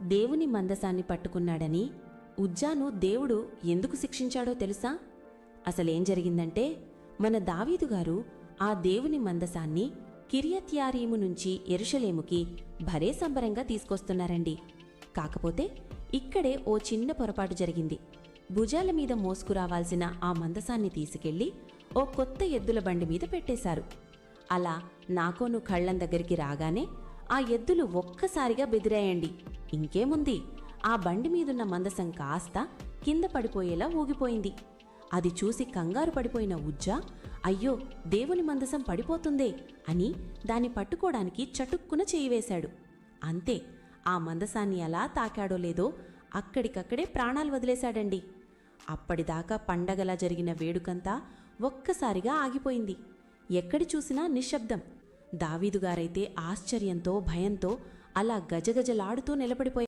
దేవుని మందసాన్ని పట్టుకున్నాడని ఉజ్జాను దేవుడు ఎందుకు శిక్షించాడో తెలుసా? అసలేం జరిగిందంటే, మన దావీదుగారు ఆ దేవుని మందసాన్ని కిర్యత్యారీము నుంచి యెరూషలేముకి భలే సంబరంగా తీసుకొస్తున్నారండి. కాకపోతే ఇక్కడే ఓ చిన్న పొరపాటు జరిగింది. భుజాల మీద మోసుకురావాల్సిన ఆ మందసాన్ని తీసుకెళ్లి ఓ కొత్త ఎద్దుల బండి మీద పెట్టేశారు. అలా నాకోను కళ్ళం దగ్గరికి రాగానే ఆ ఎద్దులు ఒక్కసారిగా బెదిరాయండి. ఇంకేముంది, ఆ బండి మీదున్న మందసం కాస్త కింద పడిపోయేలా ఊగిపోయింది. అది చూసి కంగారు పడిపోయిన ఉజ్జా, అయ్యో దేవుని మందసం పడిపోతుందే అని దాన్ని పట్టుకోడానికి చటుక్కున చేయివేశాడు. అంతే, ఆ మందసాన్ని ఎలా తాకాడో లేదో అక్కడికక్కడే ప్రాణాలు వదిలేశాడండి. అప్పటిదాకా పండగలా జరిగిన వేడుకంతా ఒక్కసారిగా ఆగిపోయింది. ఎక్కడి చూసినా నిశ్శబ్దం. దావీదుగారైతే ఆశ్చర్యంతో భయంతో అలా గజగజలాడుతూ నిలబడిపోయారు.